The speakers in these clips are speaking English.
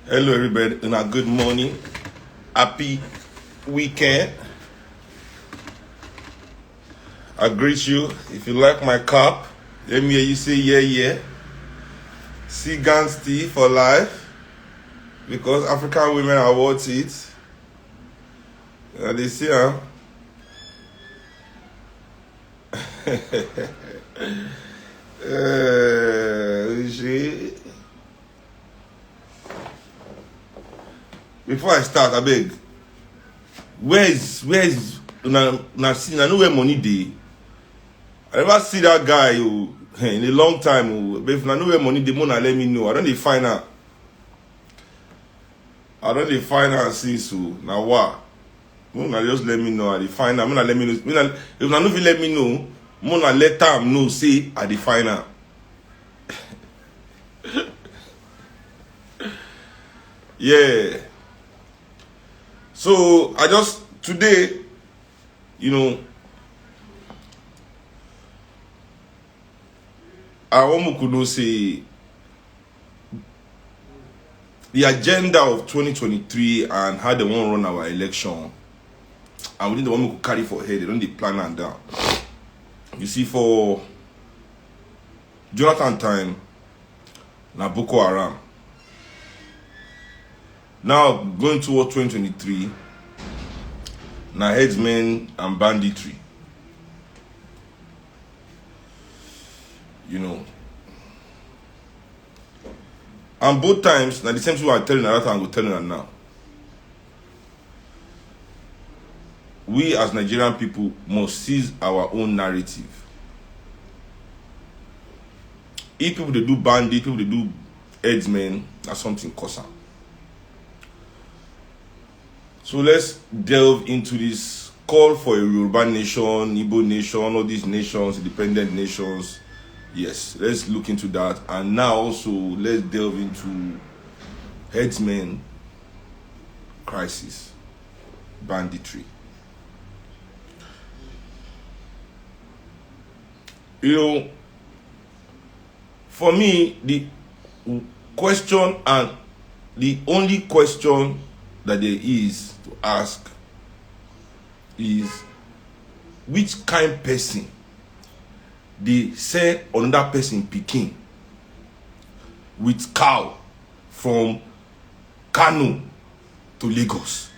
Hello, everybody, and a good morning. Happy weekend. I greet you. If you like my cap, let me hear you say yeah, yeah. See Gansty for life because African women are worth it. They see, huh? Shit. Before I start, I beg. Where is na see na know where money dey? I never see that guy who in a long time who, but if I know where money dey, Mona let me know. I don't dey find out. Since so now what? Mona just let me know. I dey find out. Mona let me know. If I know if you let me know, Mona let them know say I dey find out. Yeah. So I just today, I want to know say the agenda of 2023 and how they want to run our election, and we need the one we could carry for head. They don't plan and down. You see, for Jonathan time, na Boko Haram. Now going toward 2023, na headsmen and banditry. And both times, now the same thing I'm telling you that I'm going to tell you now. We as Nigerian people must seize our own narrative. If people they do bandit, people they do headsmen, that's something causa. So let's delve into this call for a Yoruba nation, Igbo nation, all these nations, independent nations. Yes, let's look into that. And now also let's delve into headsmen crisis, banditry. For me, the question and the only question that there is to ask is which kind person they say another person picking with cow from Kano to Lagos.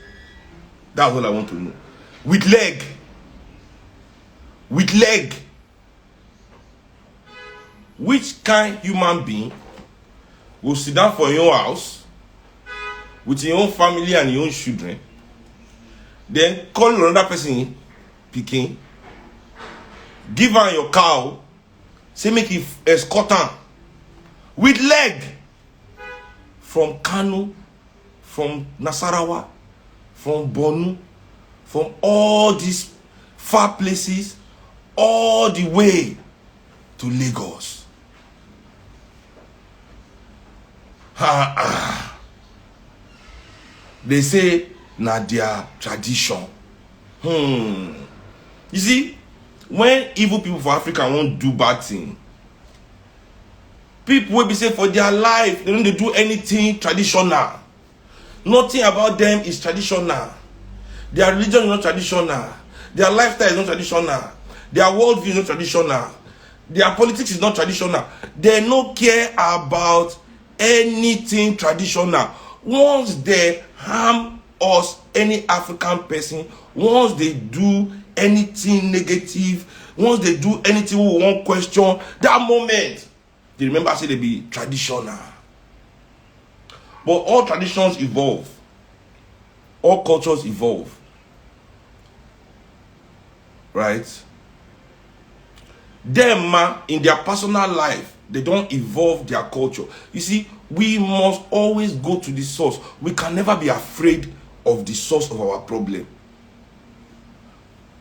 That's what I want to know. With leg. Which kind human being will sit down for your house with your own family and your own children, then call another person picking, give her your cow, say make it escort her with leg from Kano, from Nasarawa, from Borno, from all these far places, all the way to Lagos. They say na their tradition. You see, when evil people for Africa won't do bad thing, people will be say for their life they don't do anything traditional. Nothing about them is traditional. Their religion is not traditional. Their lifestyle is not traditional. Their worldview is not traditional. Their politics is not traditional. They don't care about anything traditional. Once they harm us, any African person, once they do anything negative, once they do anything we won't question, that moment they remember say they be traditional. But all traditions evolve, all cultures evolve, right? Them in their personal life, they don't evolve their culture. You see, we must always go to the source. We can never be afraid of the source of our problem.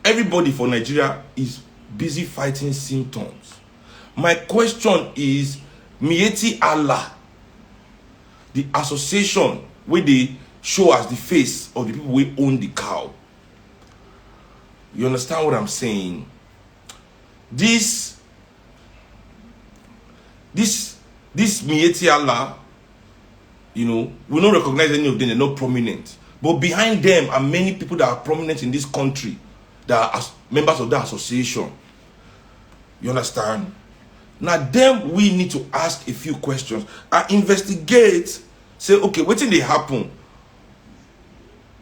Everybody for Nigeria is busy fighting symptoms. My question is, Miyetti Allah, the association where they show as the face of the people who own the cow. You understand what I'm saying? This Miyetti Allah we don't recognize any of them. They're not prominent. But behind them are many people that are prominent in this country that are members of that association. You understand? Now, then we need to ask a few questions and investigate. Say, okay, what did they happen?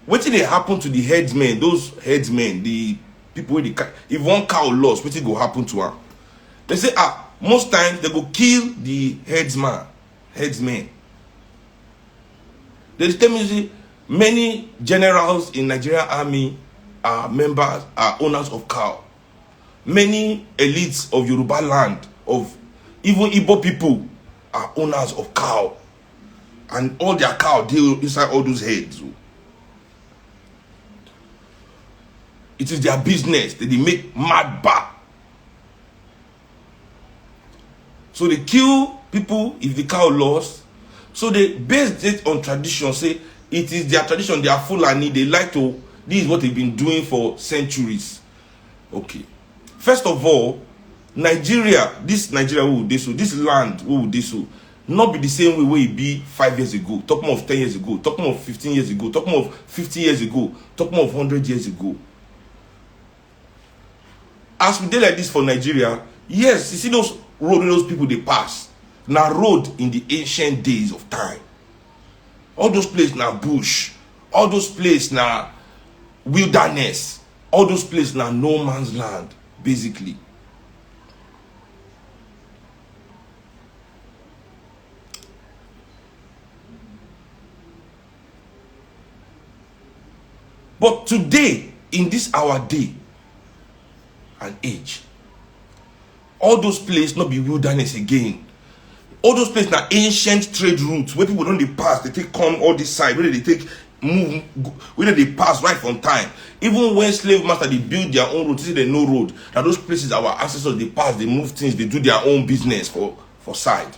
What did they happen to the headsmen? Those headsmen, the people with the if one cow lost, what did go happen to her? They say, most times they go kill the headsmen. They tell me many generals in Nigerian army are owners of cow. Many elites of Yoruba land, of even Igbo people, are owners of cow. And all their cow deal inside all those heads. It is their business that they make mad back. So they kill people if the cow lost. So they base it on tradition. Say it is their tradition. They are Fulani. They like to. This is what they've been doing for centuries. Okay. First of all, Nigeria, this Nigeria who do so, this land who do so, not be the same way it be 5 years ago. Talking of 10 years ago. Talking of 15 years ago. Talking of 50 years ago. Talking of 100 years ago. As we did like this for Nigeria, yes, you see those road those people they pass. Now road in the ancient days of time. All those places now bush. All those places now wilderness. All those places now no man's land, basically. But today, in this our day and age, all those places not be wilderness again. All those places are ancient trade routes where people don't pass. They take come all this side where they take move, where they pass right from time. Even when slave master they build their own road, they no road. Now those places our ancestors they pass, they move things, they do their own business for side.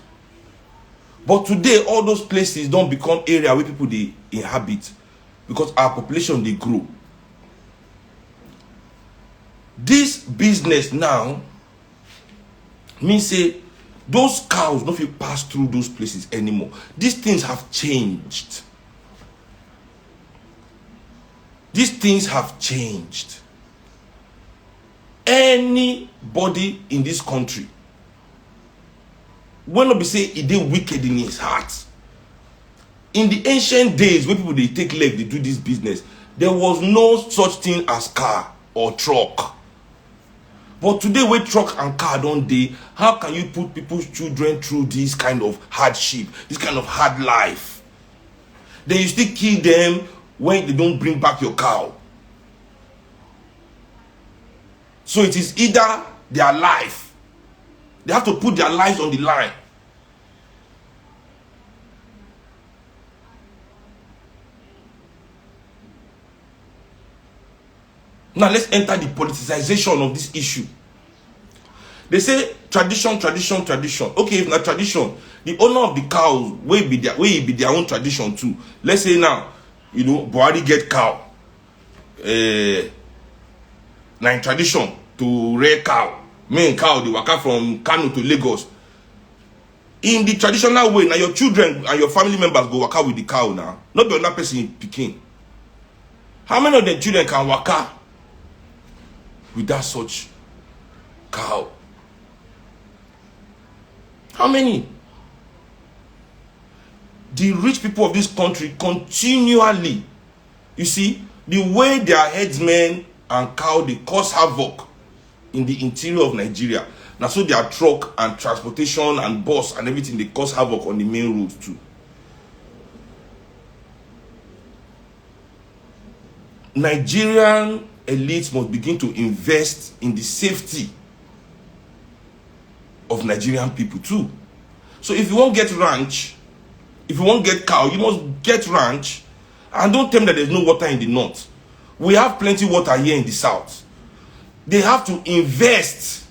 But today all those places don't become area where people they inhabit because our population they grow. This business now means say those cows don't feel pass through those places anymore. These things have changed. These things have changed. Anybody in this country will not be say he did wicked in his heart. In the ancient days when people they take leg, they do this business, there was no such thing as car or truck. But today when truck and car don't dey, how can you put people's children through this kind of hardship, this kind of hard life? Then you still kill them when they don't bring back your cow. So it is either their life. They have to put their lives on the line. Now let's enter the politicization of this issue. They say tradition. Okay, if not tradition, the owner of the cows will be their own tradition too. Let's say now, Buhari get cow. Now in tradition to rear cow. Main cow, they waka from Kano to Lagos. In the traditional way, now your children and your family members go waka with the cow now. Not be another person picking. How many of the children can waka without such cow? How many? The rich people of this country continually, you see, the way their headsmen and cow, they cause havoc in the interior of Nigeria. Now so their truck and transportation and bus and everything, they cause havoc on the main roads too. Nigerian elites must begin to invest in the safety of Nigerian people too. So if you won't get ranch, if you won't get cow, you must get ranch. And don't tell me that there's no water in the north. We have plenty water here in the south. They have to invest.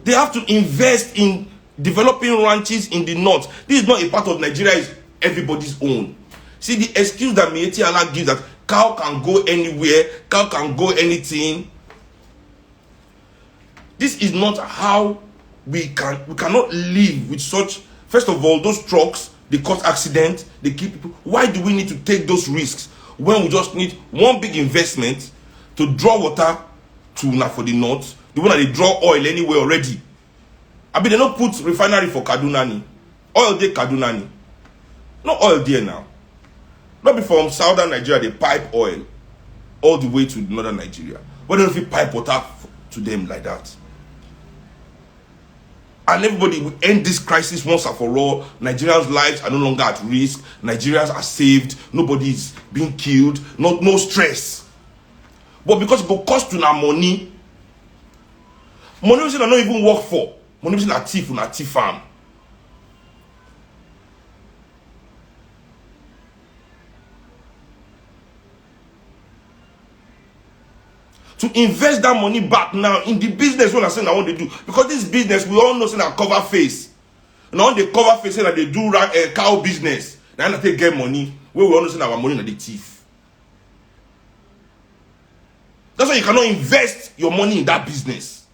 They have to invest in developing ranches in the north. This is not a part of Nigeria, it's everybody's own. See, the excuse that Miyetti Allah gives that cow can go anywhere, cow can go anything. This is not how we cannot live with such. First of all, those trucks, they cause accident, they kill people. Why do we need to take those risks when we just need one big investment to draw water to now for the north, the one that they draw oil anywhere already? I mean, they don't put refinery for Kaduna ni. Oil there Kaduna ni. No oil there now. Not be from southern Nigeria, they pipe oil all the way to northern Nigeria. Why don't we pipe water to them like that? And everybody will end this crisis once and for all. Nigerians' lives are no longer at risk. Nigerians are saved. Nobody is being killed. No stress. But because it will cost you money we not even work for. Money we not thief farm. To invest that money back now in the business when I say I want to do. Because this business, we all know say na cover face. Now they cover face say that they do cow business. Now they get money. We all know say our money na the thief. That's why you cannot invest your money in that business.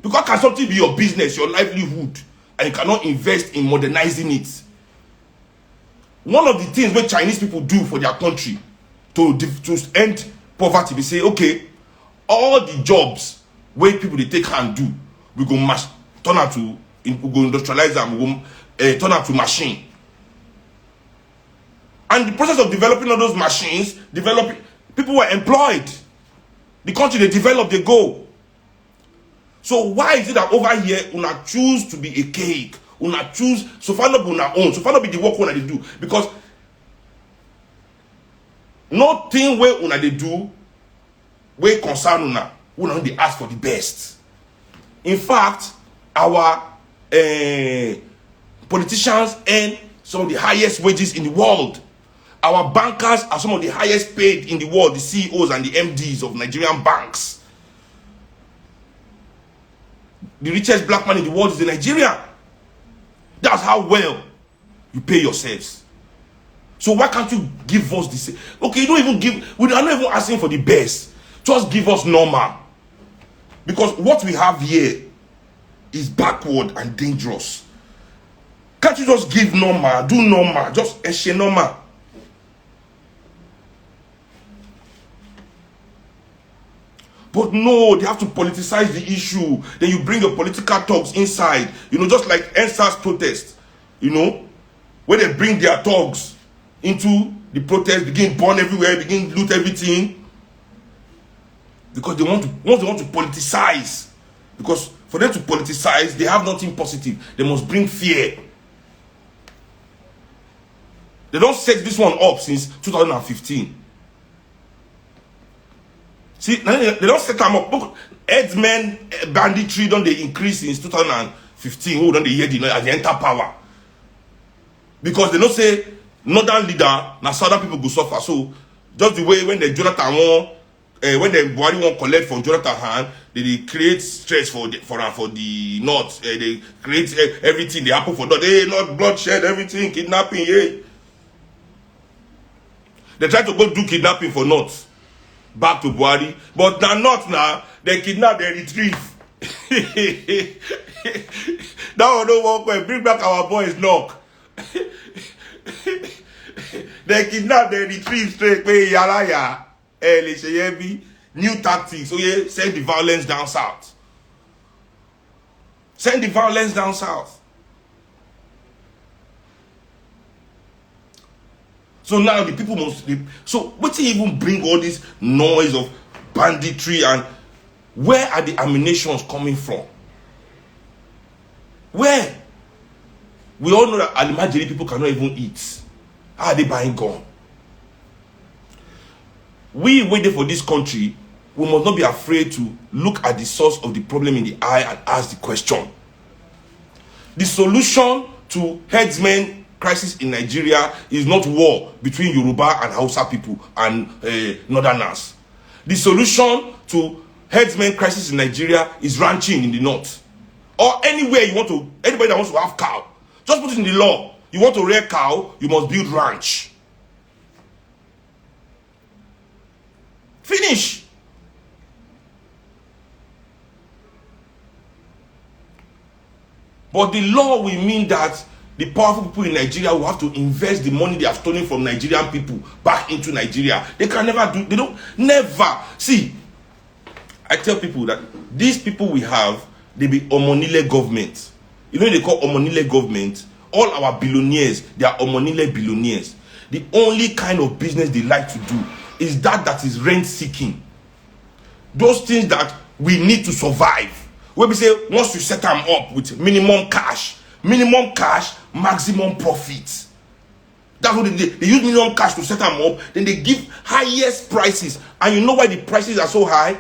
Because can something be your business, your livelihood, and you cannot invest in modernizing it? One of the things where Chinese people do for their country to end poverty, we say, okay, all the jobs where people they take hand do, we go turn out to we go industrialize them, we go turn out to machine. And the process of developing all those machines, people were employed. The country they develop, they go. So why is it that over here una choose to be a cake? Una choose so far not be una own, so far not be the work una they do? Because nothing where una they do where concern una they ask for the best. In fact, our politicians earn some of the highest wages in the world. Our bankers are some of the highest paid in the world, the CEOs and the MDs of Nigerian banks. The richest black man in the world is in Nigeria. That's how well you pay yourselves. So why can't you give us this? Okay, you don't even give, we are not even asking for the best. Just give us normal. Because what we have here is backward and dangerous. Can't you just give normal, do normal, just eshe normal? But no, they have to politicize the issue. Then you bring your political thugs inside. You know, just like NSAS protest. You know, where they bring their thugs into the protest, begin burn everywhere, begin loot everything. Because they want to politicize. Because for them to politicize, they have nothing positive. They must bring fear. They don't set this one up since 2015. See, they don't set them up. Look, headsmen banditry don't they increase since 2015. Who don't they hear the enter power? Because they don't say northern leader, now southern people go suffer. So just the way when the Jonathan won, when the Buhari won't collect from Jonathan hand, they create stress for the north. They create everything. They happen for north. Hey, not bloodshed, everything, kidnapping. Yeah. They try to go do kidnapping for north. Back to Buhari, but not now. They kidnap, they retrieve. That one don't work. Bring back our boys, knock. They kidnap, they retrieve straight. Yalaya, new tactics. So yeah, send the violence down south. Send the violence down south. So now the people must sleep. So what do you even bring all this noise of banditry, and where are the ammunitions coming from? Where? We all know that Alimajiri people cannot even eat. How are they buying gun? We waiting for this country. We must not be afraid to look at the source of the problem in the eye and ask the question. The solution to headsmen crisis in Nigeria is not war between Yoruba and Hausa people and Northerners. The solution to headsmen crisis in Nigeria is ranching in the north. Or anywhere you want to, anybody that wants to have cow, just put it in the law. You want to rear cow, you must build ranch. Finish. But the law will mean that the powerful people in Nigeria will have to invest the money they have stolen from Nigerian people back into Nigeria. They can never do, they don't, never. See, I tell people that these people we have, they be Omonile government. You know what they call Omonile government? All our billionaires, they are Omonile billionaires. The only kind of business they like to do is that is rent seeking. Those things that we need to survive. Where we say, once you set them up with minimum cash, maximum profits. That's what they do. They use minimum cash to set them up, then they give highest prices. And you know why the prices are so high?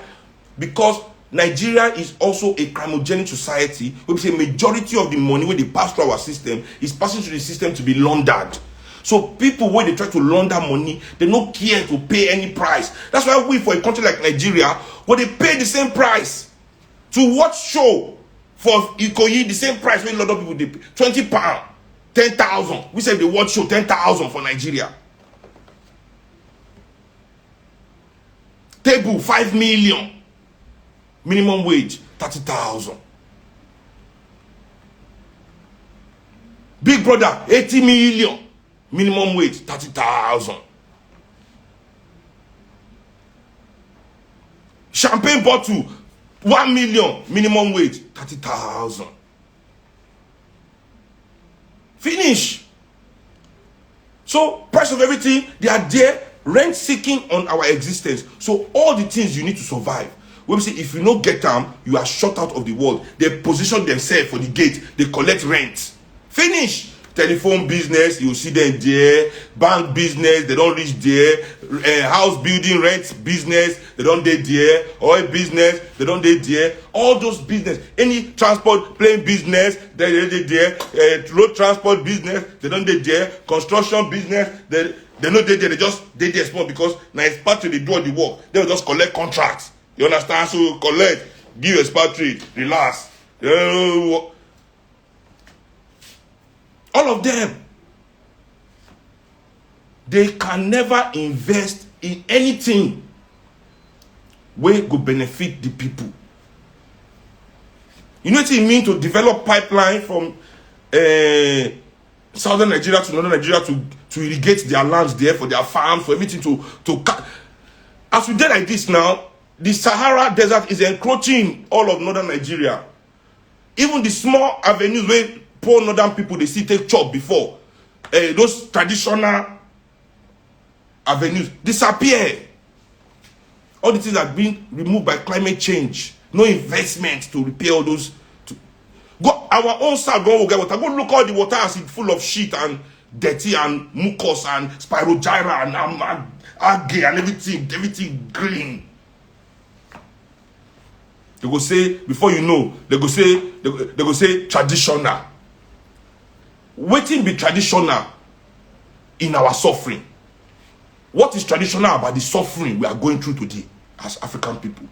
Because Nigeria is also a crimogenic society where we say majority of the money when they pass through our system is passing through the system to be laundered. So people, when they try to launder money, they don't care to pay any price. That's why we, for a country like Nigeria, where they pay the same price to watch show for Ikoyi, the same price when a lot of people they pay £20, 10,000. We say they watch show 10,000 for Nigeria. Table 5 million. Minimum wage 30,000. Big Brother 80 million. Minimum wage 30,000. Champagne bottle 1 million. Minimum wage 30,000. Finish. So price of everything, they are there rent seeking on our existence. So all the things you need to survive. When we say if you don't get them, you are shut out of the world. They position themselves for the gate. They collect rent. Finish. Telephone business, you see them there. Bank business, they don't reach there. House building rent business, they don't dey there. Oil business, they don't dey there. All those business, any transport plane business, they dey there. Road transport business, they don't dey there. Construction business, they no dey there. They just dey there small because now it's part of the do all the work. They will just collect contracts. You understand? So collect, give expatriate, relax. All of them, they can never invest in anything where go benefit the people. You know what it means to develop pipeline from southern Nigeria to northern Nigeria to irrigate their lands there for their farms, for everything to as we did like this now, the Sahara Desert is encroaching all of northern Nigeria. Even the small avenues where poor northern people they see take chop before, those traditional avenues disappear. All the things that have been removed by climate change. No investment to repair all those. Go our own side go get water. Go look all the water as it's full of shit and dirty and mucus and spirogyra and algae and everything green. They go say before you know, they go say traditional. Waiting be traditional in our suffering. What is traditional about the suffering we are going through today as African people?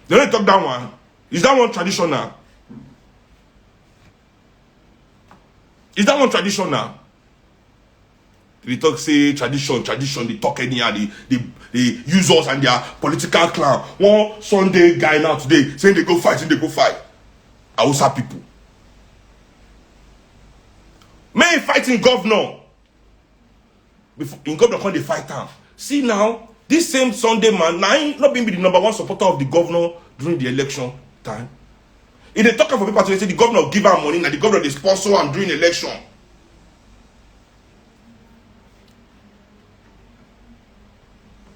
They don't talk that one. Is that one traditional? Is that one traditional? They talk say tradition, they talk anyhow, they use us and their political clan. One Sunday guy now today saying they go fight. Hausa people. Men fighting governor. Before in governor can they fight him. See now, this same Sunday man, now he not being the number one supporter of the governor during the election time. If they talk for people to say the governor give her money, and the governor they sponsor him during the election.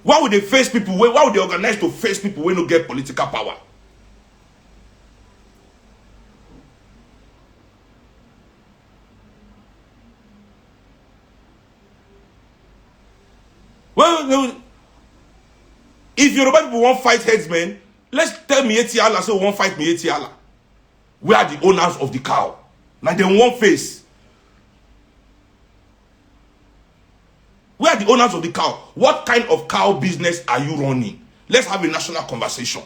Why would they face people? Why would they organize to face people when they get political power? Well, if Yoruba people won't fight headsmen, let's tell Miyetti Allah so won't fight Miyetti Allah. We are the owners of the cow. Now they won't face. We are the owners of the cow. What kind of cow business are you running? Let's have a national conversation.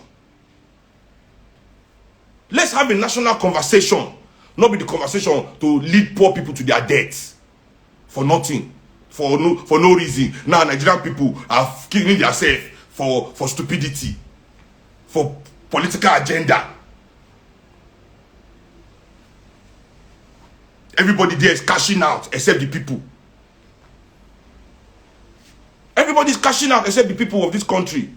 Let's have a national conversation. Not be the conversation to lead poor people to their deaths. For nothing. For no reason. Now Nigerian people are killing themselves for stupidity. For political agenda. Everybody there is cashing out except the people. Everybody's cashing out except the people of this country.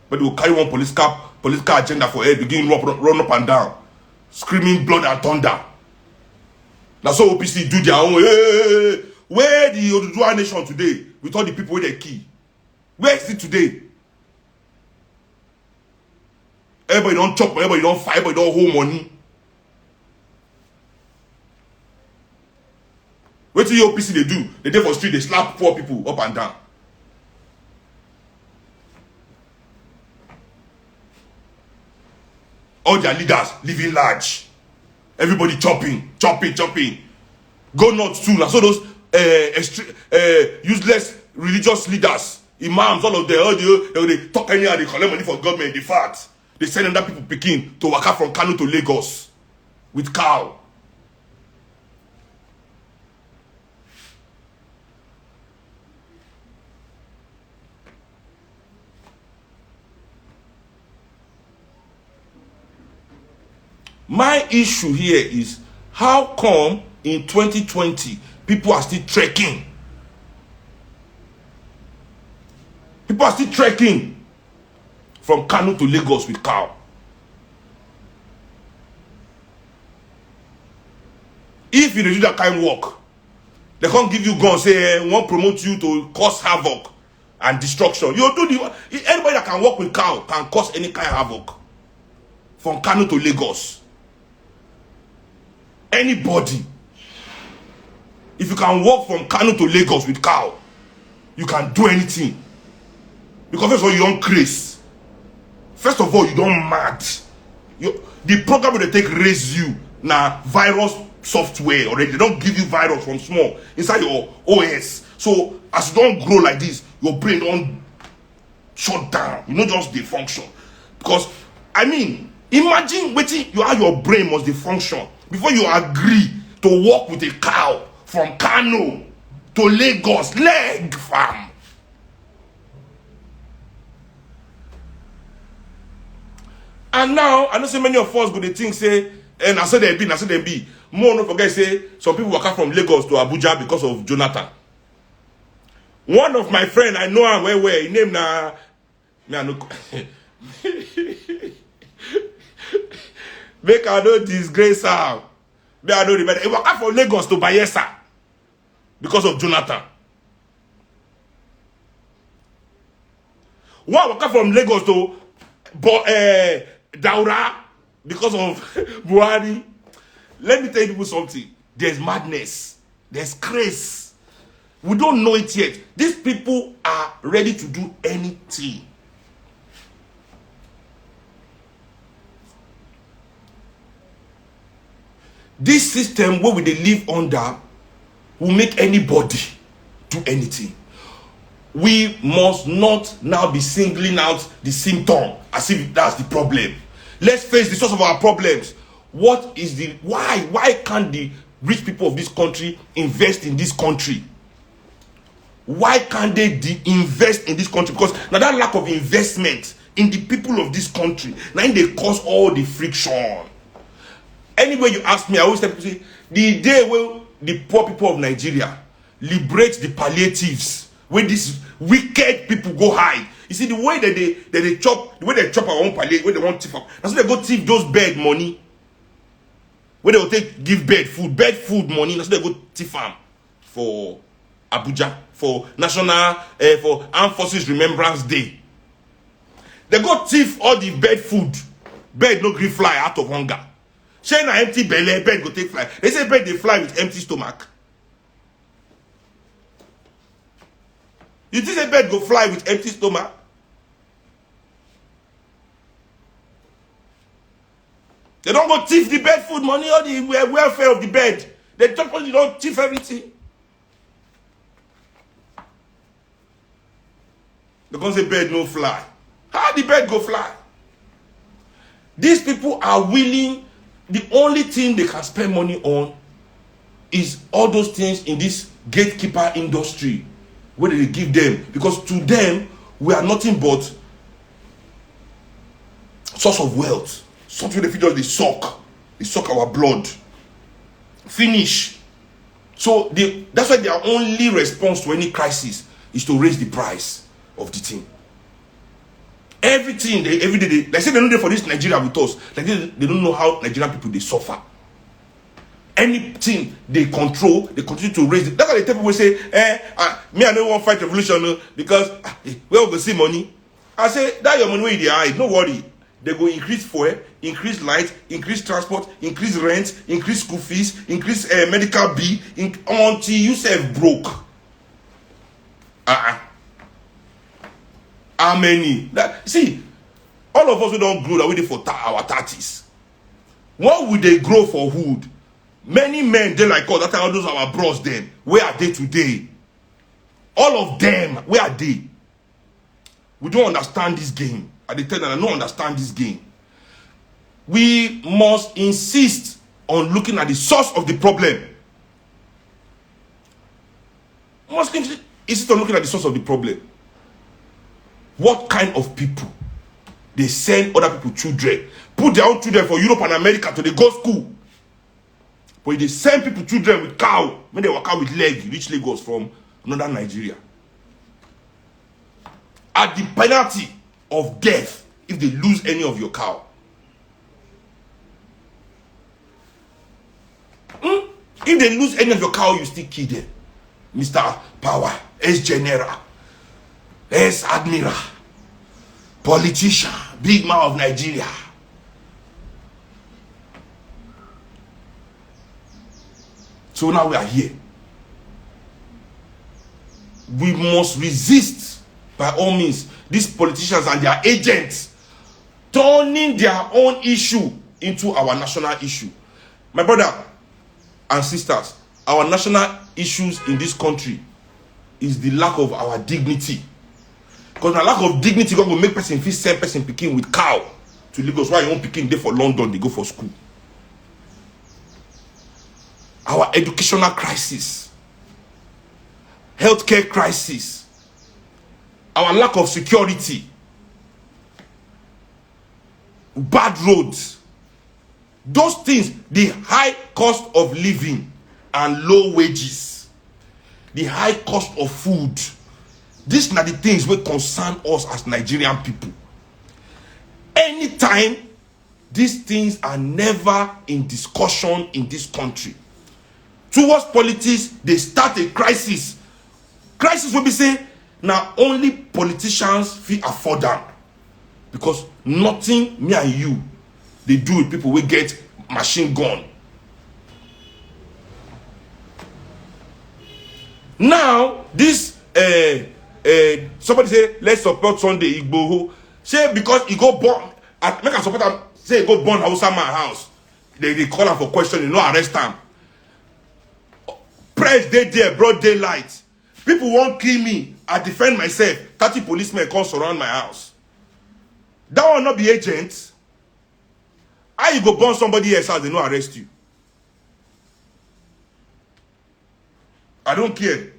But they will carry one political agenda for it, begin run up and down, screaming blood and thunder. That's how OPC do their own. Hey, where the Oduduwa nation today with all the people with their key? Where is it today? Everybody don't chop, everybody don't fight, everybody don't hold money. What do the OPC they do? They dey for street, they slap poor people up and down. All their leaders living large. Everybody chopping. Go north too. Now so those useless religious leaders, imams, all of them, they talk anyhow, they collect money for government, they fat. They send other people picking to waka from Kano to Lagos with cow. My issue here is how come in 2020 people are still trekking? People are still trekking from Kano to Lagos with cow. If you do that kind of work, they can't give you guns, say, won't promote you to cause havoc and destruction. You do anybody that can work with cow can cause any kind of havoc from Kano to Lagos. Anybody, if you can walk from Kano to Lagos with cow, you can do anything. Because first of all, you don't craze. First of all, you don't mad. The program will take raise you now virus software already. They don't give you virus from small inside your OS. So as you don't grow like this, your brain don't shut down. You know, just defunction. Because I mean, imagine waiting. Your brain must defunction before you agree to walk with a cow from Kano to Lagos, leg fam. And now, I know so many of us go to think, say, and I said they be. More don't forget, say, some people walk out from Lagos to Abuja because of Jonathan. One of my friend, I know him where he named na me I know. Make I no disgrace her. Make I no remember. He walk out from Lagos to Bayelsa because of Jonathan. One walk out from Lagos to Daura because of Buhari. Let me tell you something. There's madness. There's craze. We don't know it yet. These people are ready to do anything. This system where we they live under will make anybody do anything. We must not now be singling out the symptom as if that's the problem. Let's face the source of our problems. What is the why can't the rich people of this country invest in this country? Why can't they invest in this country? Because now that lack of investment in the people of this country, now they cause all the friction. Anyway, you ask me, I always tell people, say, the day when the poor people of Nigeria liberate the palliatives, when these wicked people go hide. You see, the way that they chop, the way they chop our own palliative, when they want thief up, that's why they go thief those bed money. When they will give bed food money, that's why they go thief them for Abuja, for National, for Armed Forces Remembrance Day. They go thief all the bed food. Bed no green fly out of hunger. Shey na empty belly, bed go take fly. They say bed they fly with empty stomach. You think a bed go fly with empty stomach? They don't go thief the bed food money or the welfare of the bed. They don't thief everything. Because the bed no fly. How the bed go fly? These people are willing. The only thing they can spend money on is all those things in this gatekeeper industry where they give them. Because to them, we are nothing but source of wealth. Something the just they suck our blood. Finish. So that's why their only response to any crisis is to raise the price of the thing. Everything every day, like say they don't do for this Nigeria with us. Like they don't know how Nigerian people they suffer. Anything they control, they continue to raise it. That's why they tell people say, me I don't want to fight revolution because where we go see money. I say that your money where they hide, no worry. They go increase fuel, increase light, increase transport, increase rent, increase school fees, increase medical bill, until you self broke. How many? See, all of us who don't grow, are waiting for our 30s. What would they grow for wood? Many men, they like us, that time all those our bros then. Where are they today? All of them, where are they? We don't understand this game. I tell them I don't understand this game. We must insist on looking at the source of the problem. We must insist on looking at the source of the problem. What kind of people they send other people children, put their own children for Europe and America to the go school, but they send people children with cow when they walk out with leg, reach Lagos from northern Nigeria, at the penalty of death if they lose any of your cow. If they lose any of your cow, you still kill them. Mr. Power, ex-general, ex-admiral, politician, big man of Nigeria. So now we are here. We must resist by all means these politicians and their agents turning their own issue into our national issue. My brother and sisters, our national issues in this country is the lack of our dignity. Because the lack of dignity God will make person feel same person picking with cow to Lagos. Why you won't picking there for London, they go for school. Our educational crisis, healthcare crisis, our lack of security, bad roads, those things, the high cost of living and low wages, the high cost of food, these are the things that concern us as Nigerian people. Anytime these things are never in discussion in this country, towards politics, they start a crisis. Crisis will be say, now only politicians feel afford them. Because nothing me and you, they do with people who get machine gun. Now, this, somebody say, let's support Sunday Igboho. Say, because he go born, make a support him, say he go born Hausa man house. They call him for question, you know, arrest him. Press day there, broad daylight. People won't kill me. I defend myself. 30 policemen come surround my house. That will not be agents. How you go burn somebody else's house, they no arrest you? I don't care.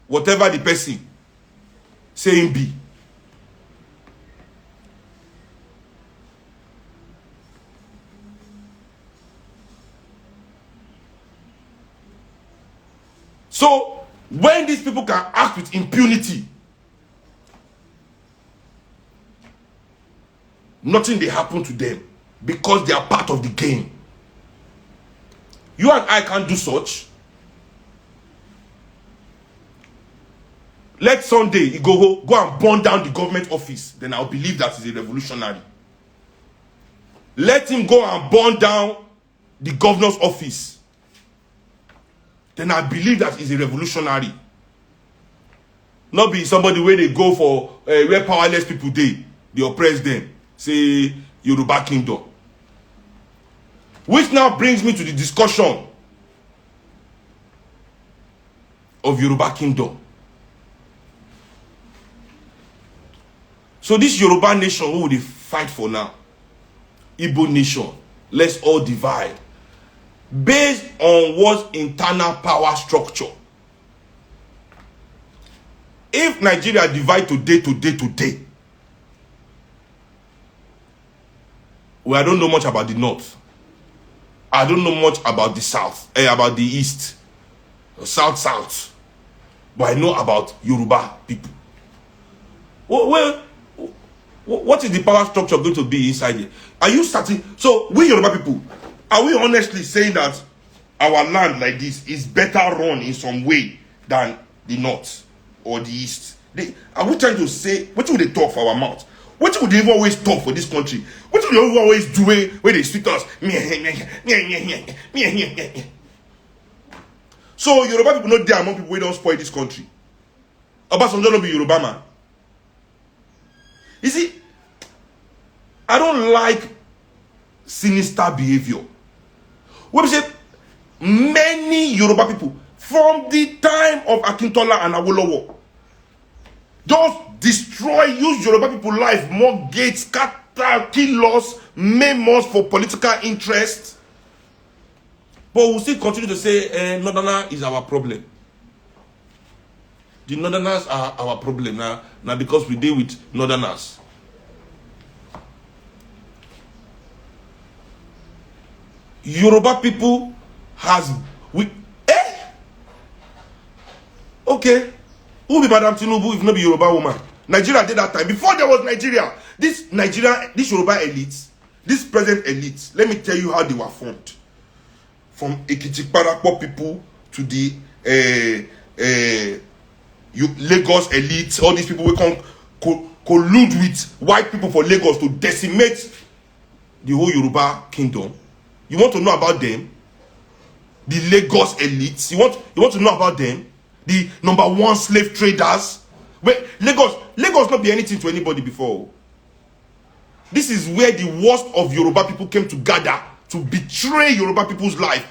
Whatever the person saying be. So, when these people can act with impunity, nothing they happen to them because they are part of the game. You and I can't do such. Let Sunday go and burn down the government office. Then I'll believe that he's a revolutionary. Let him go and burn down the governor's office. Then I believe that he's a revolutionary. Not be somebody where they go for where powerless people they oppress them. Say Yoruba Kingdom. Which now brings me to the discussion of Yoruba Kingdom. So this Yoruba nation, who will they fight for now? Igbo nation. Let's all divide. Based on what internal power structure. If Nigeria divide today, Well, I don't know much about the north. I don't know much about the south, about the east, south. But I know about Yoruba people. Well, what is the power structure going to be inside it? Are you starting? So we Yoruba people, are we honestly saying that our land like this is better run in some way than the north or the east? Are we trying to say, what would they talk for our mouth? What would they even always talk for this country? What would they always do where they speak to us? So Yoruba people not there among people who don't spoil this country. Obasanjo don't be Yoruba man. You see, I don't like sinister behavior. What we say, many Yoruba people from the time of Akintola and Awolowo just destroy, use Yoruba people life, mortgage, scatter, kill us, maim us for political interest. But we'll still continue to say Northerner is our problem. The Northerners are our problem now because we deal with Northerners. Yoruba people okay. Who be Madam Tinubu if not be Yoruba woman? Nigeria did that time. Before there was Nigeria, this Yoruba elite, this present elite, let me tell you how they were formed. From Ekiti-Parapo people to the Lagos elite, all these people will come collude with white people for Lagos to decimate the whole Yoruba kingdom. You want to know about them? The Lagos elites. You want to know about them? The #1 slave traders. Wait, Lagos not be anything to anybody before. This is where the worst of Yoruba people came to gather to betray Yoruba people's life.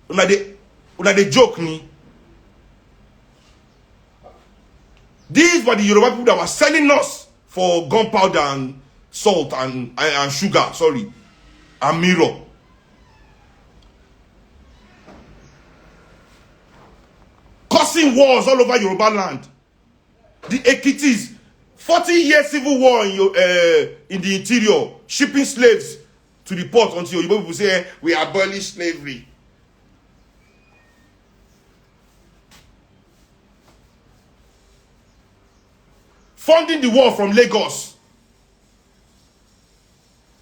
Una they joke me. These were the Yoruba people that were selling us for gunpowder and salt and sugar, and mirror. Causing wars all over Yoruba land. The Ekitis, 40-year civil war in the interior, shipping slaves to the port until Yoruba people say we abolish slavery. Funding the war from Lagos.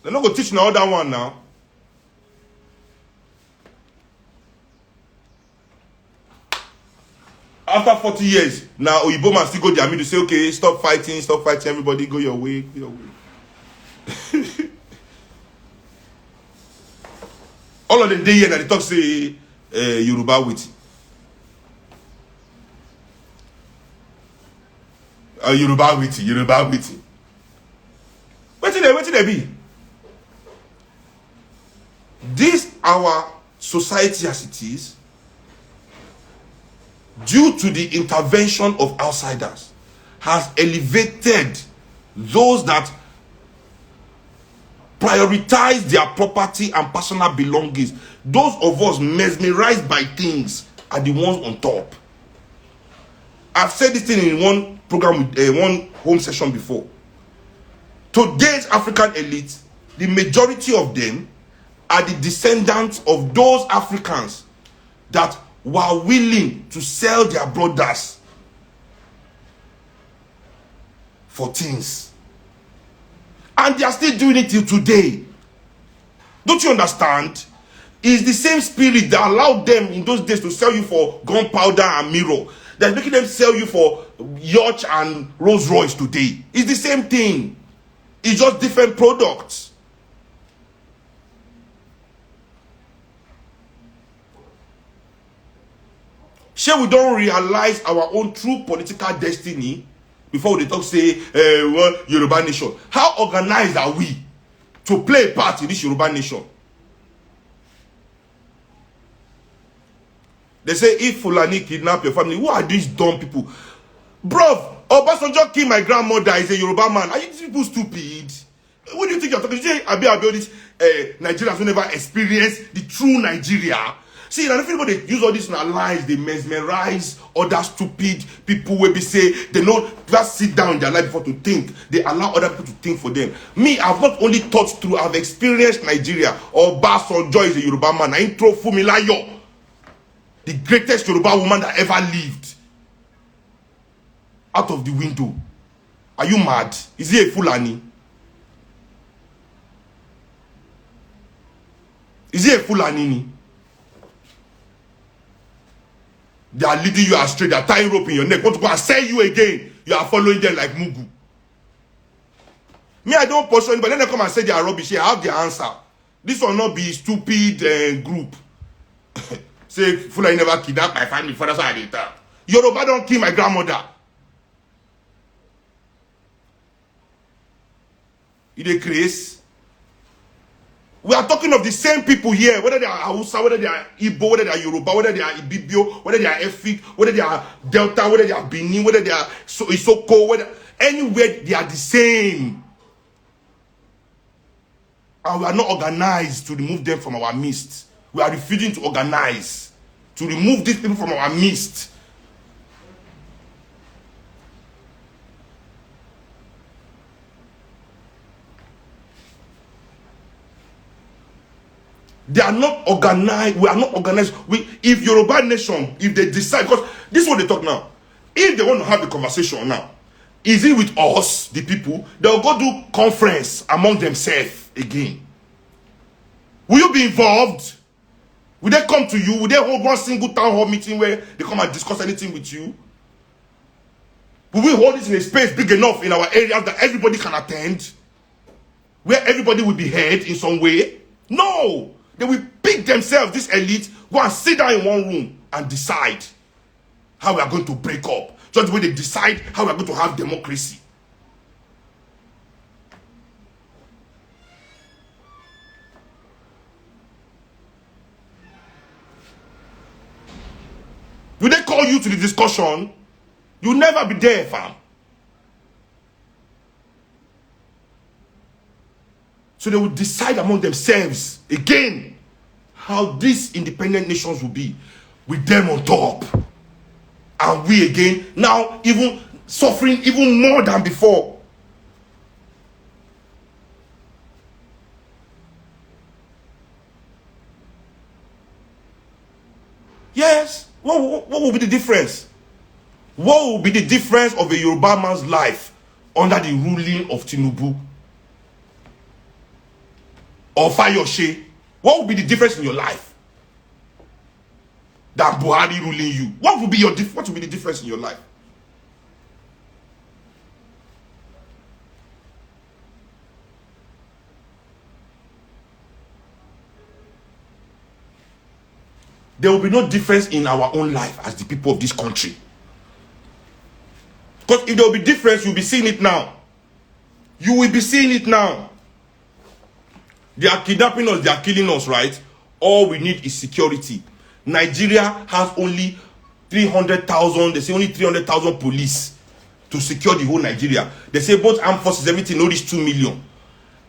They're not going to teach now that one now. After 40 years, now Oyibo man still go there to say, okay, stop fighting, everybody go your way, All of them day here that they talk say Yoruba with. Yoruba with. What did they be? This our society as it is, due to the intervention of outsiders, has elevated those that prioritize their property and personal belongings. Those of us mesmerized by things are the ones on top. I've said this thing in one program with one home session before. Today's African elite, the majority of them are the descendants of those Africans that were willing to sell their brothers for things. And they are still doing it till today. Don't you understand? It's the same spirit that allowed them in those days to sell you for gunpowder and mirror that's making them sell you for yacht and Rolls Royce today. It's the same thing. It's just different products. Sure, we don't realize our own true political destiny before they talk say, Yoruba nation. How organized are we to play a part in this Yoruba nation? They say, if Fulani kidnap your family, who are these dumb people? Bro, Obasanjo killed my grandmother, is a Yoruba man. Are you people stupid? What do you think you're talking? You say, Abi, all these Nigerians who never experienced the true Nigeria. See, I don't feel they use all this in our lives, they mesmerize other stupid people where they say they know just sit down in their life before to think. They allow other people to think for them. Me, I've not only thought through, I've experienced Nigeria. Or Bass or Joy is a Yoruba man. I intro Fumilayo, the greatest Yoruba woman that ever lived, out of the window. Are you mad? Is he a Fulani? Is he a Fulani? They are leading you astray. They are tying rope in your neck. Want to go and sell you again? You are following them like Mugu. Me, I don't pursue anybody. Then they come and say they are rubbish. I have the answer. This will not be stupid group. Say, Fulani never kidnapped my family. Father, so I did that. Yoruba don't kill my grandmother. It is crazy. We are talking of the same people here, whether they are Hausa, whether they are Igbo, whether they are Yoruba, whether they are Ibibio, whether they are Efik, whether they are Delta, whether they are Benin, whether they are Isoko, whether anywhere they are the same. And we are not organized to remove them from our midst. We are refusing to organize to remove these people from our midst. They are not organized. We are not organized. If Yoruba nation, if they decide, because this is what they talk now. If they want to have the conversation now, is it with us, the people? They'll go do conference among themselves again. Will you be involved? Will they come to you? Will they hold one single town hall meeting where they come and discuss anything with you? Will we hold it in a space big enough in our areas that everybody can attend? Where everybody will be heard in some way? No! They will pick themselves, this elite, go and sit down in one room and decide how we are going to break up. Just the way they decide how we are going to have democracy. Will they call you to the discussion? You'll never be there, fam. So they will decide among themselves again how these independent nations will be, with them on top. And we again, now even suffering even more than before. Yes, what will be the difference? What will be the difference of a Yoruba man's life under the ruling of Tinubu? Or Fayoshe? What will be the difference in your life than Buhari ruling you? What will be the difference in your life? There will be no difference in our own life as the people of this country. Because if there will be difference, you'll be seeing it now. You will be seeing it now. They are kidnapping us, they are killing us, right? All we need is security. Nigeria has only 300,000, they say only 300,000 police to secure the whole Nigeria. They say both armed forces, everything, no reach 2 million.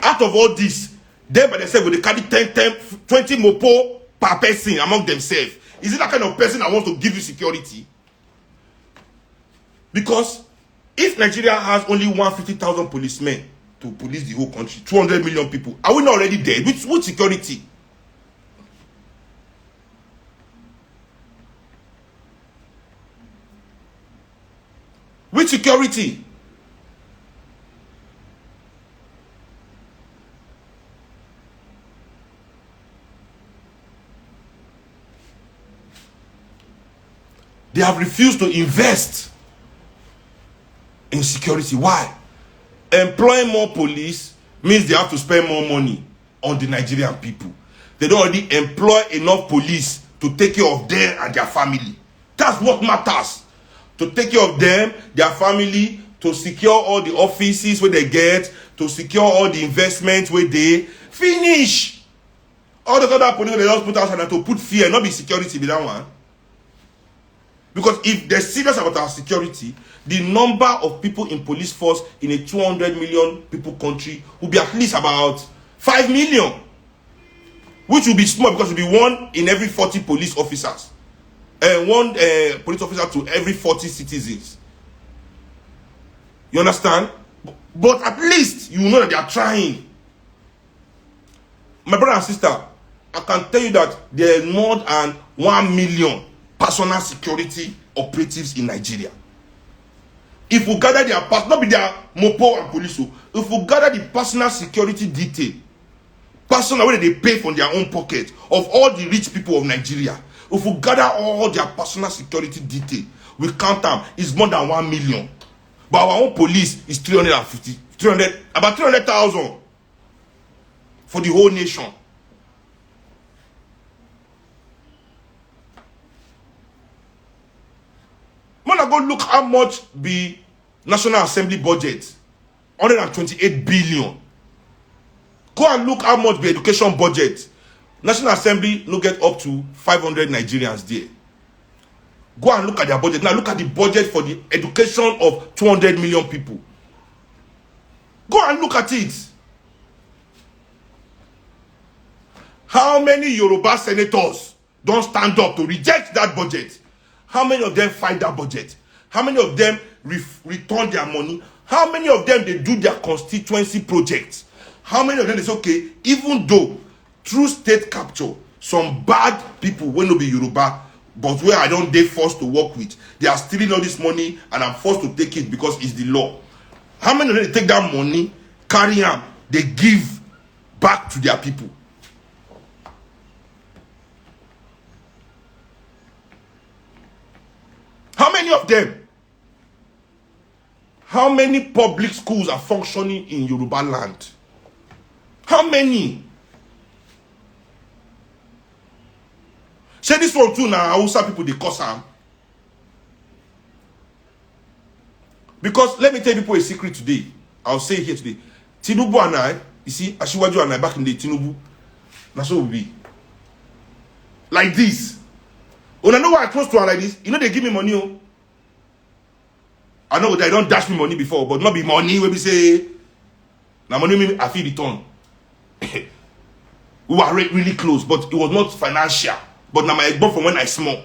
Out of all this, they by themselves, will they carry 20 mopo per person among themselves? Is it that kind of person that wants to give you security? Because if Nigeria has only 150,000 policemen to police the whole country, 200 million people, are we not already dead? With security? With security? They have refused to invest in security. Why? Employing more police means they have to spend more money on the Nigerian people. They don't already employ enough police to take care of them and their family. That's what matters. To take care of them, their family, to secure all the offices where they get, to secure all the investments where they finish. All the other police they just put outside and to put fear, not be security be that one. Because if they're serious about our security, the number of people in police force in a 200 million people country will be at least about 5 million. which will be small because it will be 1 in every 40 police officers. One police officer to every 40 citizens. You understand? But at least you know that they are trying. My brother and sister, I can tell you that there are more than 1 million personal security operatives in Nigeria. If we gather their not be their mopo and police, if we gather the personal security detail, personal where they pay from their own pocket of all the rich people of Nigeria, if we gather all their personal security detail, we count them, it's more than 1 million. But our own police is 350, about 300,000 for the whole nation. When I go look how much the National Assembly budget, 128 billion. Go and look how much the education budget. National Assembly no get up to 500 Nigerians there. Go and look at their budget. Now look at the budget for the education of 200 million people. Go and look at it. How many Yoruba senators don't stand up to reject that budget? How many of them fight that budget? How many of them return their money? How many of them they do their constituency projects? How many of them is okay, even though through state capture, some bad people will not be Yoruba, but where I don't they forced to work with, they are stealing all this money and I'm forced to take it because it's the law. How many of them they take that money, carry them, they give back to their people? How many of them? How many public schools are functioning in Yoruba land? How many? Say this one too now, Hausa people they curse am. Because let me tell people a secret today. I'll say it here today. Tinubu and I, you see, Asiwaju and I back in the Tinubu, that's what we be. Like this. When I know why I close to her like this, you know they give me money. Oh. I know they don't dash me money before, but not be money when we say, now money I feel return. We were really close, but it was not financial. But now my bought from when I small.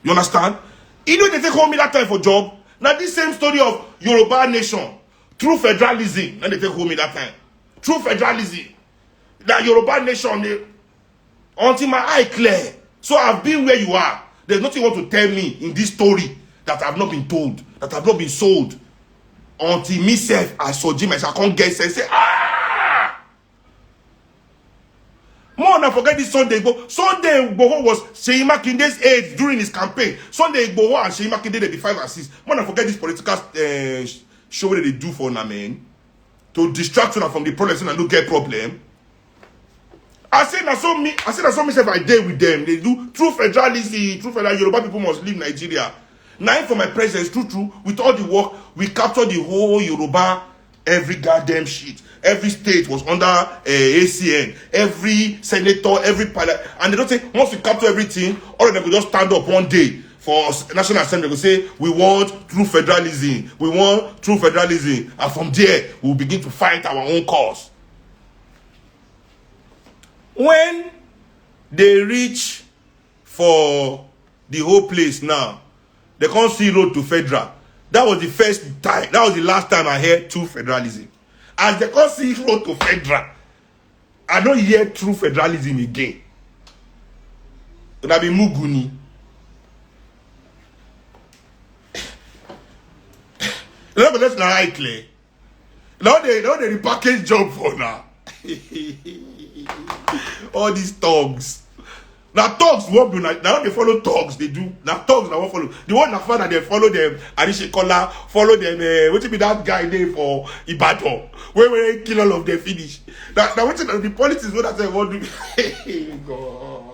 You understand? You know they take home me that time for job. Now this same story of Yoruba nation, through federalism, and they take home me that time. Through federalism. That Yoruba nation, they, until my eye clear. So I've been where you are. There's nothing you want to tell me in this story that I've not been told, that I've not been sold. Until myself, I saw Jim, I can't get sense. Say, ah! More than forget this Sunday Igboho. Sunday Igboho was Seyi Makinde's age during his campaign. Sunday Igboho and Seyi Makinde, they be 5 and 6. More than forget this political show that they do for na men to distract you from the problems and don't get problem. I said I saw myself I did with them. They do true federalism, true federal Yoruba people must leave Nigeria. Now for my presence, true, with all the work, we captured the whole Yoruba, every goddamn shit. Every state was under ACN, every senator, every pilot. And they don't say, once we capture everything, all of them will just stand up one day for National Assembly. They will say, we want true federalism. We want true federalism. And from there, we will begin to fight our own cause. When they reach for the whole place now, they can't see road to federal. That was the first time, that was the last time I heard true federalism. As they can't see road to federal, I don't hear true federalism again. That be Muguni. Let me not clear. Now they repackage job for now. All these thugs. Now thugs won't do now they follow thugs, they do. Now thugs now won't follow. The one that that they follow them, Arishi Kola, follow them, what be that guy there for Ibadan? Where they kill all of them finish. Now what the politics what I say what do hey God.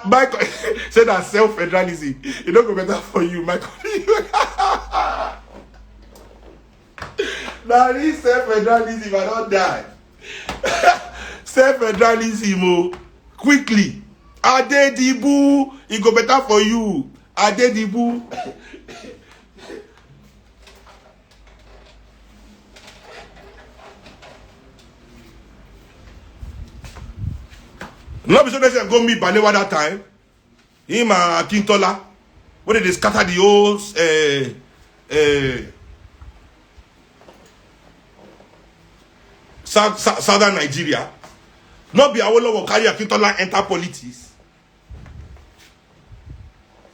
Michael said that self-federalism. It don't go better for you, Michael. Now this self-federalism, I don't die. Self-federalism, oh, quickly. Adedibu, it go better for you. Adedibu. Not be so they say go meet Balewa that time. Him and Akintola, when they scatter the whole southern Nigeria. Not be Awolowo carry Akintola enter politics.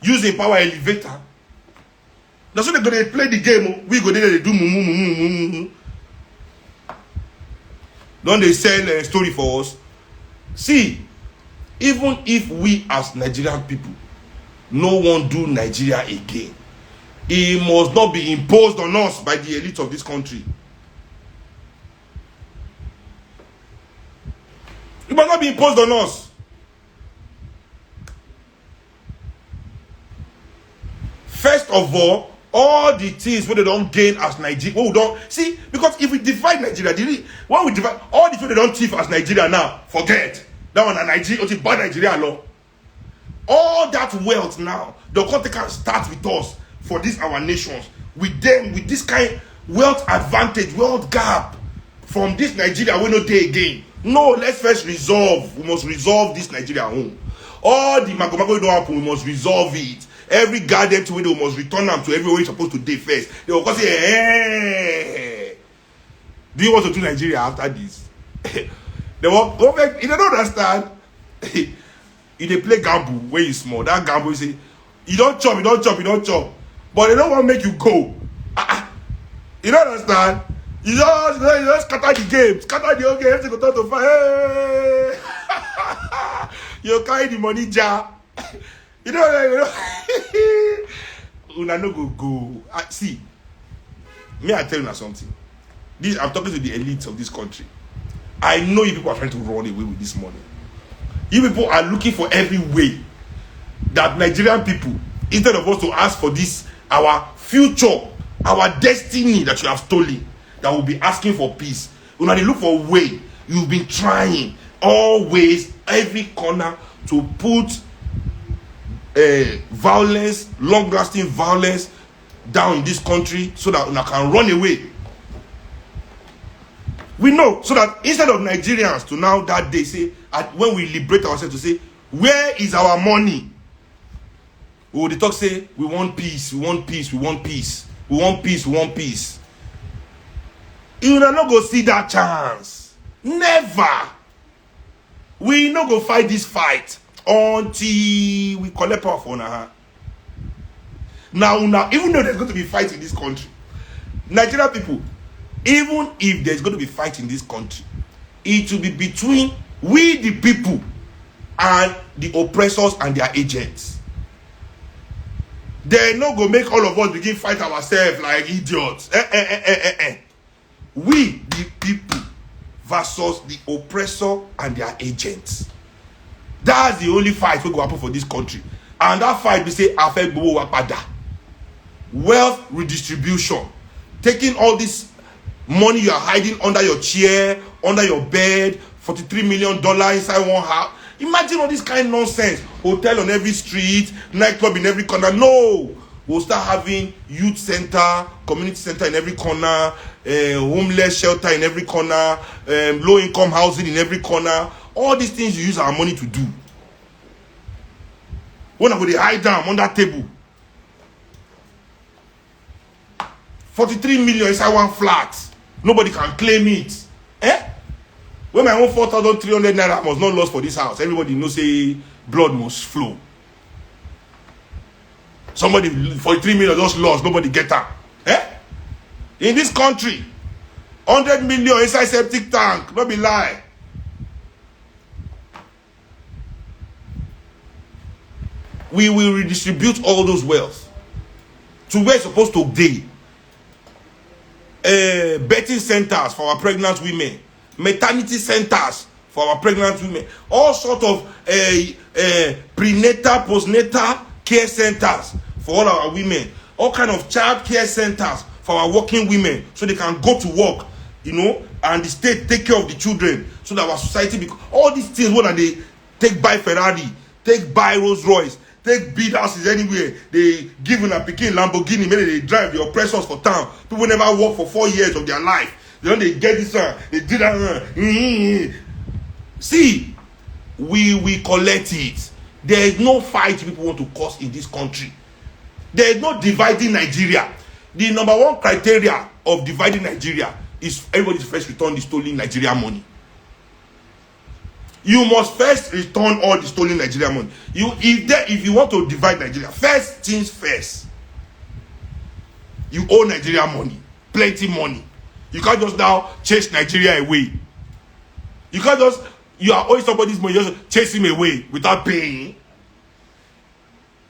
Using power elevator. That's why they play the game. We go there, they do mumu. Don't they sell a story for us? See, even if we as Nigerian people no one do Nigeria again, it must not be imposed on us by the elite of this country. It must not be imposed on us. First of all the things where they don't gain as Nigeria, we don't see, because if we divide Nigeria, when we divide all the things they don't thief as Nigeria now, forget that one. Nigeria, it's bad Nigeria law. All that wealth now, the country can start with us for this our nations, with them, with this kind wealth advantage, wealth gap from this Nigeria we no day again. No, let's first resolve. We must resolve this Nigeria home. All the magomago don't happen, we must resolve it. Every garden to window must return them to everywhere you're supposed to do first. They will say, hey, do you want to do Nigeria after this? They will go back. If they don't understand, if they play gamble when you small, that gamble you say, you don't chop. But they don't want to make you go. You don't understand? You just scatter the game. Scatter the whole game. Everything go turn to fire. Hey. You carry the money jar. You know. Una no go. See, may I tell you something? I'm talking to the elites of this country. I know you people are trying to run away with this money. You people are looking for every way that Nigerian people, instead of us to ask for this, our future, our destiny that you have stolen, that will be asking for peace. When they look for a way, you've been trying always, every corner, to put violence, long-lasting violence down in this country so that we can run away. We know, so that instead of Nigerians to now that day say, when we liberate ourselves, to say, where is our money? We will talk say, we want peace, we want peace, we want peace, we want peace, we want peace. You will not go see that chance. Never. We not go fight this fight until we collect power for now. Now, even though there's going to be fight in this country, Nigerian people, even if there's going to be fight in this country, it will be between we the people and the oppressors and their agents. They're not going to make all of us begin fight ourselves like idiots. We the people versus the oppressor and their agents. That's the only fight we go happen for this country. And that fight we say affect wealth redistribution. Taking all this money you are hiding under your chair, under your bed, $43 million inside one house. Imagine all this kind of nonsense. Hotel on every street, nightclub in every corner. No. We'll start having youth center, community center in every corner, homeless shelter in every corner, low income housing in every corner. All these things you use our money to do. When I go to hide down on that table, 43 million inside one flat. Nobody can claim it. When my own 4,300 naira must not lost for this house, everybody knows say blood must flow. Somebody 43 million just lost, nobody get that. In this country, 100 million inside septic tank, not be lie. We will redistribute all those wealth to where it's supposed to be. Betting centers for our pregnant women, maternity centers for our pregnant women, all sort of prenatal, postnatal care centers for all our women, all kind of child care centers for our working women, so they can go to work, and the state take care of the children, so that our society, all these things, what are they? Take buy Ferrari, take buy Rolls Royce, take big houses anywhere. They give a Pikin Lamborghini, maybe they drive the oppressors for town. People never work for 4 years of their life. They get this one, they did that one. See, we will collect it. There is no fight people want to cause in this country. There is no dividing Nigeria. The number one criteria of dividing Nigeria is everybody first return the stolen Nigeria money. You must first return all the stolen Nigeria money. If you want to divide Nigeria, first things first. You owe Nigeria money, plenty money. You can't just now chase Nigeria away. You can't just, you are owing somebody's money, just chase him away without paying.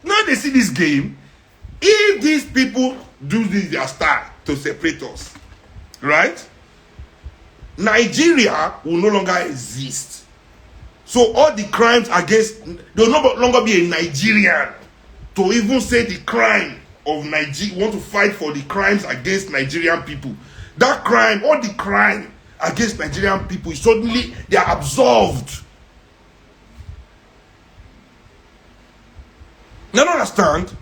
Now they see this game. If these people do this their style to separate us, right? Nigeria will no longer exist. So all the crimes against, there will no longer be a Nigerian to even say the crime of Nigeria, want to fight for the crimes against Nigerian people. That crime, all the crime against Nigerian people, suddenly they are absolved. You don't understand?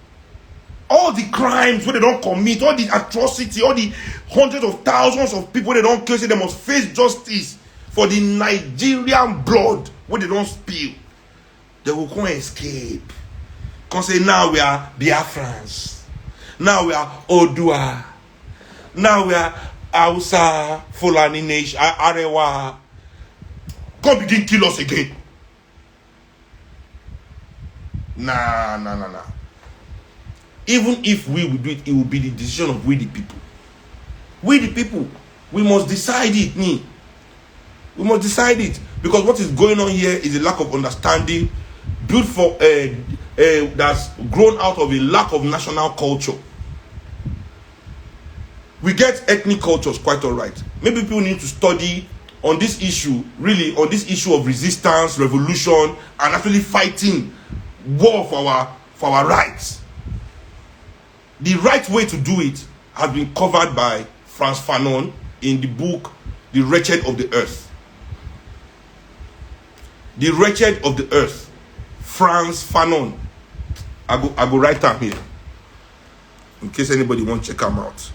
All the crimes where they don't commit, all the atrocity, all the hundreds of thousands of people they don't kill, say they must face justice for the Nigerian blood where they don't spill. They will come and escape. Come say, now we are Biafrans. Now we are Odua. Now we are Hausa, Fulani Nation, Arewa. Come begin kill us again. Nah. Even if we will do it, it will be the decision of we the people. We the people, we must decide it. We must decide it, because what is going on here is a lack of understanding, built for that's grown out of a lack of national culture. We get ethnic cultures quite all right. Maybe people need to study on this issue, really on this issue of resistance, revolution, and actually fighting war for our rights. The right way to do it has been covered by Frantz Fanon in the book The Wretched of the Earth. The Wretched of the Earth, Frantz Fanon. I go write down here in case anybody wants to check them out.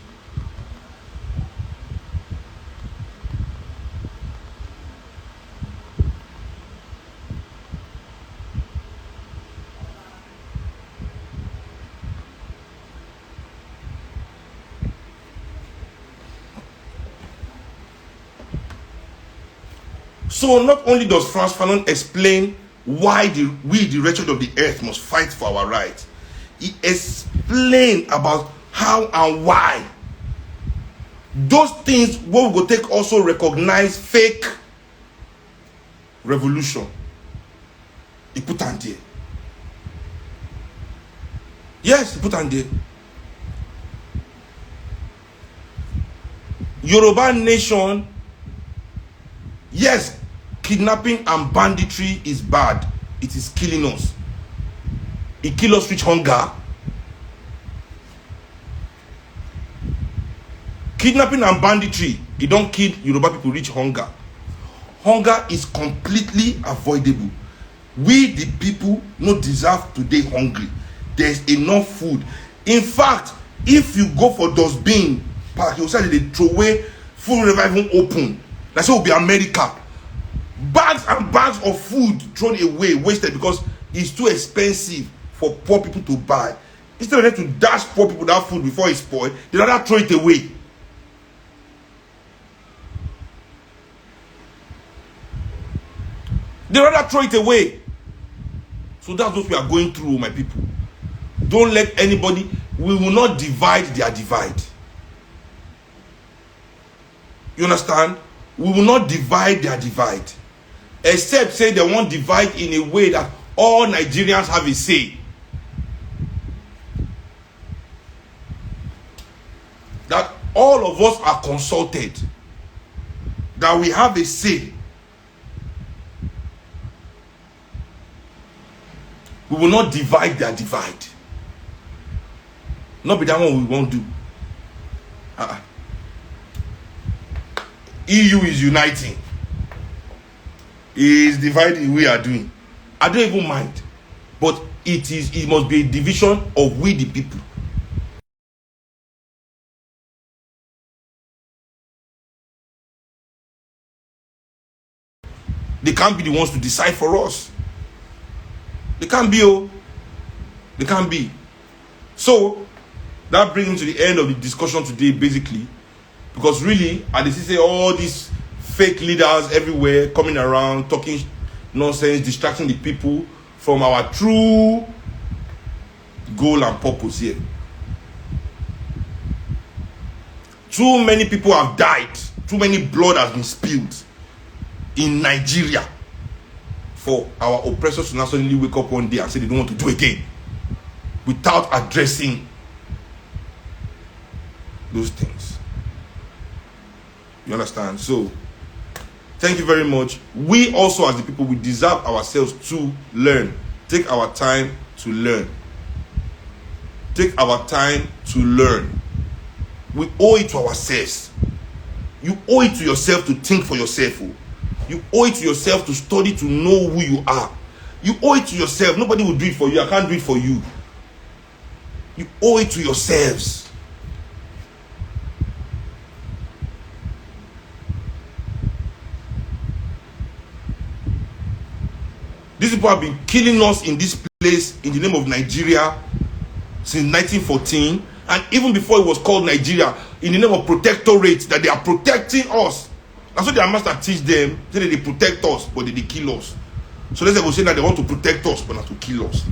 So not only does Frantz Fanon explain why we, the wretched of the earth, must fight for our rights, he explained about how and why. Those things what we go take also recognize fake revolution. He put on there. Yes, he put on there. Yoruba nation, yes, kidnapping and banditry is bad. It is killing us. It kills us with hunger. Kidnapping and banditry, it don't kill Yoruba people reach hunger. Hunger is completely avoidable. We the people no deserve to dey hungry. There's enough food. In fact, if you go for dustbin park, you say they throw away food never even open. That's what will be America. Bags and bags of food thrown away, wasted, because it's too expensive for poor people to buy. Instead of them to dash poor people that food before it's spoiled, they rather throw it away. They rather throw it away. So that's what we are going through, my people. Don't let anybody, we will not divide their divide. You understand? We will not divide their divide. Except say they won't divide in a way that all Nigerians have a say. That all of us are consulted. That we have a say. We will not divide their divide. Not be that one we won't do. EU is uniting. Is dividing we are doing. I don't even mind. But it must be a division of we the people. They can't be the ones to decide for us. They can't be, oh. They can't be. So, that brings me to the end of the discussion today, basically. Because really, I see all these fake leaders everywhere coming around, talking nonsense, distracting the people from our true goal and purpose here. Too many people have died. Too many blood has been spilled in Nigeria for our oppressors to now suddenly wake up one day and say they don't want to do again without addressing those things. You understand? So, thank you very much. We also, as the people, we deserve ourselves to learn. Take our time to learn. Take our time to learn. We owe it to ourselves. You owe it to yourself to think for yourself. You owe it to yourself to study, to know who you are. You owe it to yourself. Nobody will do it for you. I can't do it for you. You owe it to yourselves. These people have been killing us in this place in the name of Nigeria since 1914, and even before it was called Nigeria, in the name of protectorate, that they are protecting us. That's what their master teach them, say that they protect us, but they kill us. So let's say that they want to protect us, but not to kill us.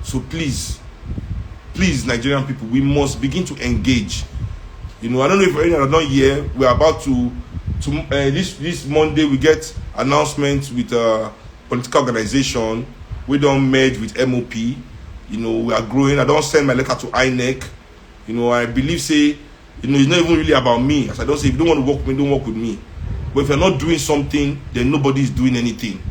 So please, Nigerian people, we must begin to engage. You know, I don't know if any are not here. We are about to this Monday we get announcement with a political organization. We don't merge with MOP. You know, we are growing. I don't send my letter to INEC. You know, I believe say, you know, it's not even really about me. As I don't say, if you don't want to work with me, don't work with me. But if you're not doing something, then nobody is doing anything.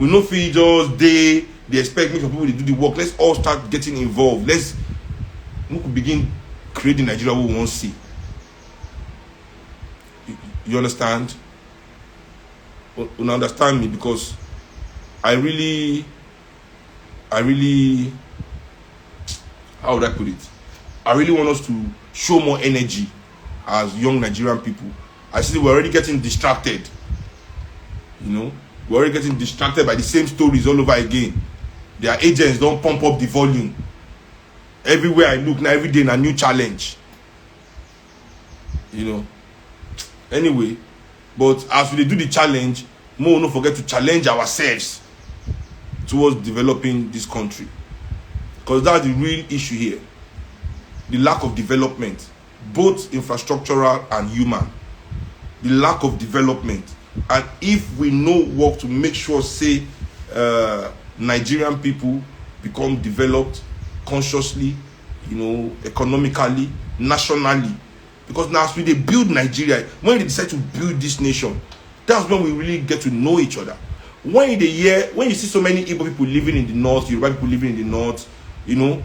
We know feel just they expect me for people to do the work. Let's all start getting involved. Let's begin creating Nigeria we want to see. You understand? You understand me, because I really, how would I put it? I really want us to show more energy as young Nigerian people. I see we're already getting distracted. You know, we're already getting distracted by the same stories all over again. Their agents don't pump up the volume. Everywhere I look now, every day, a new challenge. You know. Anyway, but as we do the challenge, more don't forget to challenge ourselves towards developing this country. Because that's the real issue here. The lack of development, both infrastructural and human. The lack of development. And if we know work to make sure, say, Nigerian people become developed consciously, you know, economically, nationally. Because now as we build Nigeria, when they decide to build this nation, that's when we really get to know each other. When you see so many Igbo people living in the north, Yoruba people living in the north, you know,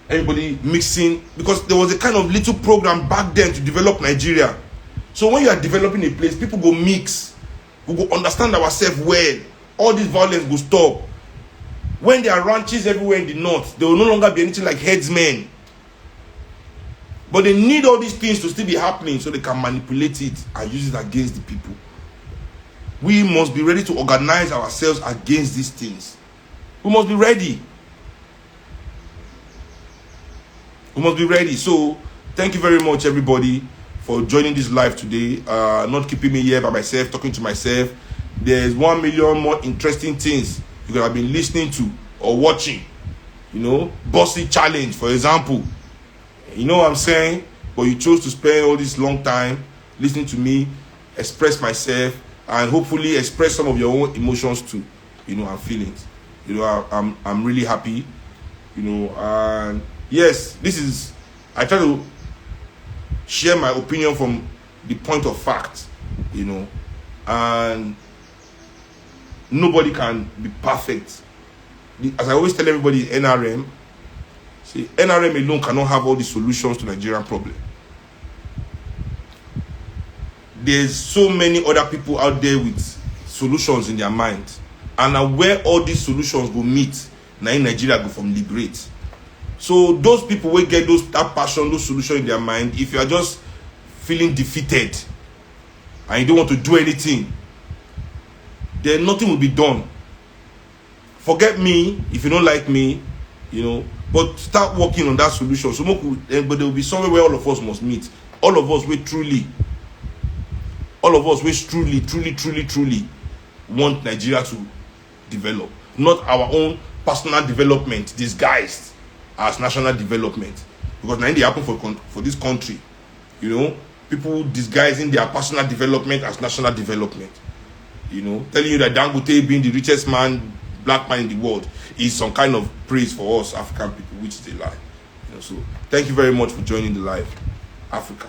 everybody mixing, because there was a kind of little program back then to develop Nigeria. So when you are developing a place, people go mix, we go understand ourselves well, all this violence will stop. When there are ranches everywhere in the north, there will no longer be anything like headsmen. But they need all these things to still be happening so they can manipulate it and use it against the people. We must be ready to organize ourselves against these things. We must be ready. We must be ready. So, thank you very much, everybody, for joining this live today. Not keeping me here by myself, talking to myself. There's 1 million more interesting things you could have been listening to or watching. You know, Bossy Challenge, for example. You know what I'm saying? But you chose to spend all this long time listening to me express myself and hopefully express some of your own emotions too, you know, and feelings. You know, I'm really happy, you know, and yes, I try to share my opinion from the point of fact, you know, and nobody can be perfect. As I always tell everybody, NRM, see, NRM alone cannot have all the solutions to Nigerian problem. There's so many other people out there with solutions in their mind, and where all these solutions will meet, now in Nigeria go from liberate. So those people will get that passion, those solutions in their mind. If you are just feeling defeated, and you don't want to do anything, then nothing will be done. Forget me if you don't like me, you know, but start working on that solution. So, but there will be somewhere where all of us must meet. All of us, we truly want Nigeria to develop, not our own personal development disguised as national development. Because now it happen for this country, you know, people disguising their personal development as national development. You know, telling you that Dangote being the richest black man in the world is some kind of praise for us African people, which is a lie. You know, so thank you very much for joining the live, Africa.